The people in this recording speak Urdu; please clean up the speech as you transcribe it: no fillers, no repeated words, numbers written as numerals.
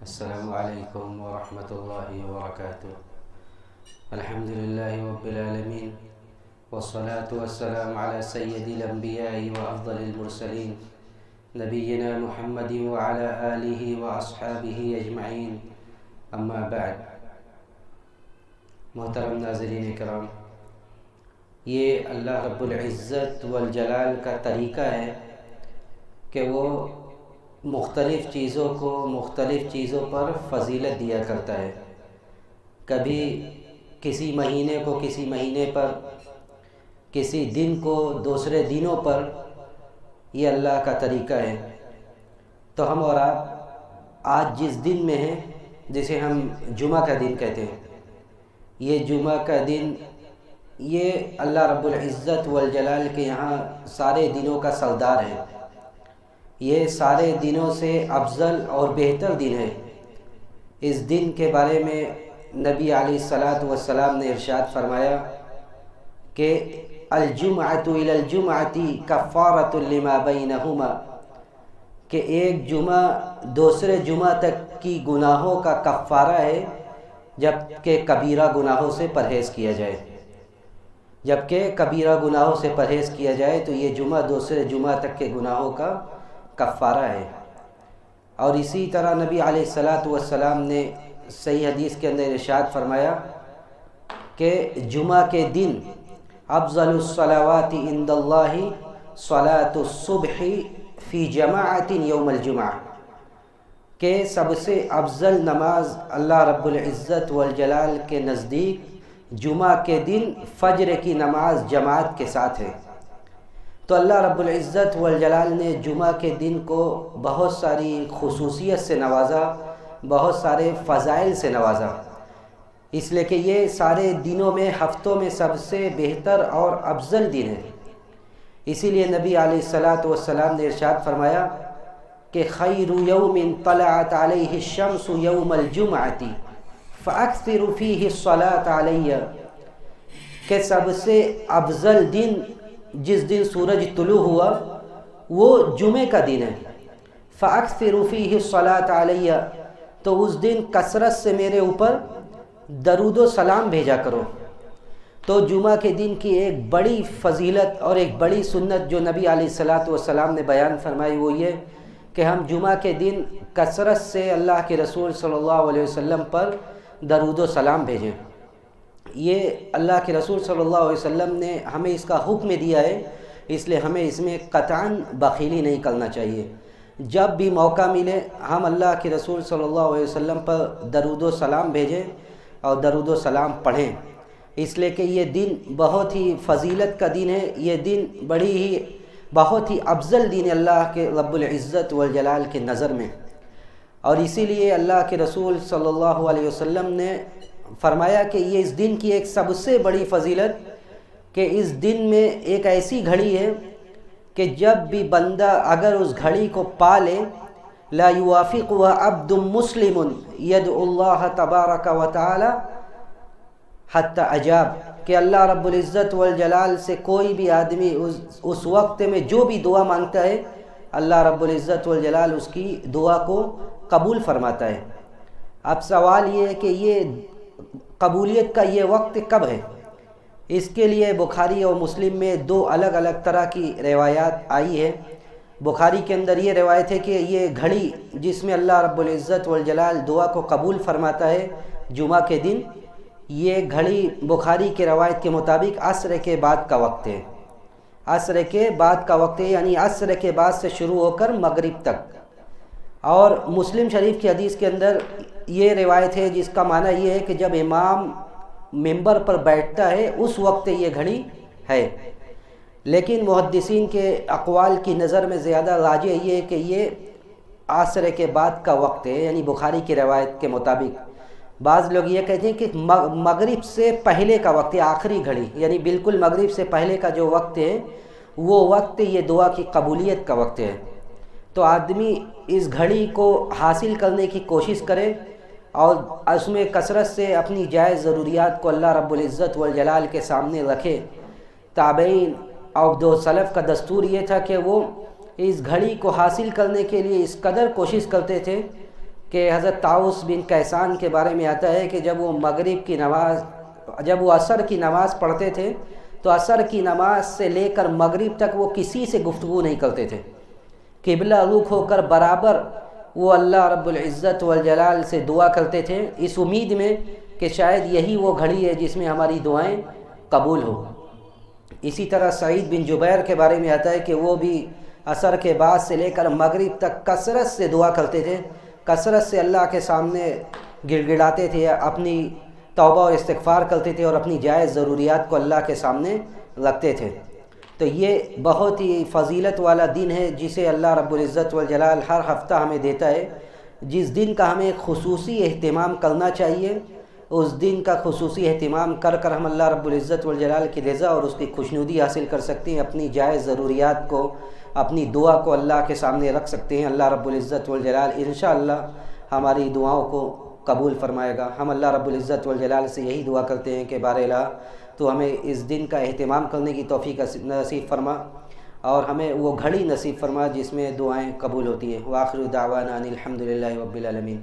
السلام علیکم ورحمۃ اللہ وبرکاتہ۔ الحمد للہ رب العالمین والصلاة والسلام علی سید الانبیاء وافضل المرسلین نبینا محمد وعلی آلہ واصحابہ اجمعین، اما بعد۔ محترم ناظرین کرام، یہ اللہ رب العزت والجلال کا طریقہ ہے کہ وہ مختلف چیزوں کو مختلف چیزوں پر فضیلت دیا کرتا ہے۔ کبھی کسی مہینے کو کسی مہینے پر، کسی دن کو دوسرے دنوں پر، یہ اللہ کا طریقہ ہے۔ تو ہم اور آپ آج جس دن میں ہیں، جسے ہم جمعہ کا دن کہتے ہیں، یہ جمعہ کا دن یہ اللہ رب العزت والجلال کے یہاں سارے دنوں کا سردار ہے۔ یہ سارے دنوں سے افضل اور بہتر دن ہے۔ اس دن کے بارے میں نبی علیہ الصلاۃ والسلام نے ارشاد فرمایا کہ الجمعۃ الی الجمعۃ کفارۃ لما بینہما، کہ ایک جمعہ دوسرے جمعہ تک کی گناہوں کا کفارہ ہے، جبکہ کبیرہ گناہوں سے پرہیز کیا جائے۔ جبکہ کبیرہ گناہوں سے پرہیز کیا جائے تو یہ جمعہ دوسرے جمعہ تک کے گناہوں کا کفارہ ہے۔ اور اسی طرح نبی علیہ الصلاۃ والسلام نے صحیح حدیث کے اندر ارشاد فرمایا کہ جمعہ کے دن افضل الصلوات عند اللہ صلاۃ الصبح فی جماعت یوم الجمعہ، کہ سب سے افضل نماز اللہ رب العزت والجلال کے نزدیک جمعہ کے دن فجر کی نماز جماعت کے ساتھ ہے۔ تو اللہ رب العزت والجلال نے جمعہ کے دن کو بہت ساری خصوصیت سے نوازا، بہت سارے فضائل سے نوازا، اس لیے کہ یہ سارے دنوں میں، ہفتوں میں سب سے بہتر اور افضل دن ہے۔ اسی لیے نبی علیہ الصلاۃ والسلام نے ارشاد فرمایا کہ خیر یوم طلعت علیہ الشمس یوم الجمعۃ فاکثروا فیہ الصلاۃ علیہ، کہ سب سے افضل دن جس دن سورج طلوع ہوا وہ جمعے کا دن ہے۔ فاکثروا فیہ الصلاۃ علیہ، تو اس دن کثرت سے میرے اوپر درود و سلام بھیجا کرو۔ تو جمعہ کے دن کی ایک بڑی فضیلت اور ایک بڑی سنت جو نبی علیہ الصلاۃ والسلام نے بیان فرمائی وہ یہ کہ ہم جمعہ کے دن کثرت سے اللہ کے رسول صلی اللہ علیہ وسلم پر درود و سلام بھیجیں۔ یہ اللہ کے رسول صلی اللہ علیہ وسلم نے ہمیں اس کا حکم دیا ہے، اس لیے ہمیں اس میں قطعاً بخیلی نہیں کرنا چاہیے۔ جب بھی موقع ملے ہم اللہ کے رسول صلی اللہ علیہ وسلم پر درود و سلام بھیجیں اور درود و سلام پڑھیں، اس لیے کہ یہ دن بہت ہی فضیلت کا دن ہے، یہ دن بہت ہی افضل دن ہے اللہ کے رب العزت والجلال کے نظر میں۔ اور اسی لیے اللہ کے رسول صلی اللہ علیہ وسلم نے فرمایا کہ یہ اس دن کی ایک سب سے بڑی فضیلت کہ اس دن میں ایک ایسی گھڑی ہے کہ جب بھی بندہ اگر اس گھڑی کو پا لے لا یوافقها عبد مسلم یدعو اللہ تبارک و تعالی حتی اجاب، کہ اللہ رب العزت والجلال سے کوئی بھی آدمی اس وقت میں جو بھی دعا مانگتا ہے اللہ رب العزت والجلال اس کی دعا کو قبول فرماتا ہے۔ اب سوال یہ ہے کہ یہ قبولیت کا یہ وقت کب ہے؟ اس کے لیے بخاری اور مسلم میں دو الگ الگ طرح کی روایات آئی ہے۔ بخاری کے اندر یہ روایت ہے کہ یہ گھڑی جس میں اللہ رب العزت والجلال دعا کو قبول فرماتا ہے جمعہ کے دن، یہ گھڑی بخاری کے روایت کے مطابق عصر کے بعد کا وقت ہے۔ عصر کے بعد کا وقت ہے، یعنی عصر کے بعد سے شروع ہو کر مغرب تک۔ اور مسلم شریف کی حدیث کے اندر یہ روایت ہے جس کا معنی یہ ہے کہ جب امام ممبر پر بیٹھتا ہے اس وقت یہ گھڑی ہے، لیکن محدثین کے اقوال کی نظر میں زیادہ راجح یہ ہے کہ یہ عصر کے بعد کا وقت ہے، یعنی بخاری کی روایت کے مطابق۔ بعض لوگ یہ کہتے ہیں کہ مغرب سے پہلے کا وقت ہے، آخری گھڑی، یعنی بالکل مغرب سے پہلے کا جو وقت ہے وہ وقت یہ دعا کی قبولیت کا وقت ہے۔ تو آدمی اس گھڑی کو حاصل کرنے کی کوشش کرے اور اس میں کثرت سے اپنی جائز ضروریات کو اللہ رب العزت والجلال کے سامنے رکھے۔ تابعین اور دو سلف کا دستور یہ تھا کہ وہ اس گھڑی کو حاصل کرنے کے لیے اس قدر کوشش کرتے تھے کہ حضرت طاؤس بن کیسان کے بارے میں آتا ہے کہ جب وہ مغرب کی نماز جب وہ عصر کی نماز پڑھتے تھے تو عصر کی نماز سے لے کر مغرب تک وہ کسی سے گفتگو نہیں کرتے تھے، قبلہ رخ ہو کر برابر وہ اللہ رب العزت والجلال سے دعا کرتے تھے، اس امید میں کہ شاید یہی وہ گھڑی ہے جس میں ہماری دعائیں قبول ہوں۔ اسی طرح سعید بن جبیر کے بارے میں آتا ہے کہ وہ بھی عصر کے بعد سے لے کر مغرب تک کثرت سے دعا کرتے تھے، کثرت سے اللہ کے سامنے گڑ گڑاتے تھے، اپنی توبہ اور استغفار کرتے تھے اور اپنی جائز ضروریات کو اللہ کے سامنے رکھتے تھے۔ تو یہ بہت ہی فضیلت والا دن ہے جسے اللہ رب العزت والجلال ہر ہفتہ ہمیں دیتا ہے، جس دن کا ہمیں خصوصی اہتمام کرنا چاہیے۔ اس دن کا خصوصی اہتمام کر کر ہم اللہ رب العزت والجلال کی رضا اور اس کی خوشنودی حاصل کر سکتے ہیں، اپنی جائز ضروریات کو، اپنی دعا کو اللہ کے سامنے رکھ سکتے ہیں۔ اللہ رب العزت والجلال انشاءاللہ ہماری دعاؤں کو قبول فرمائے گا۔ ہم اللہ رب العزت والجلال سے یہی دعا کرتے ہیں کہ بار الہ تو ہمیں اس دن کا اہتمام کرنے کی توفیق نصیب فرما اور ہمیں وہ گھڑی نصیب فرما جس میں دعائیں قبول ہوتی ہیں۔ وآخر دعوانا ان الحمد للہ رب العالمین۔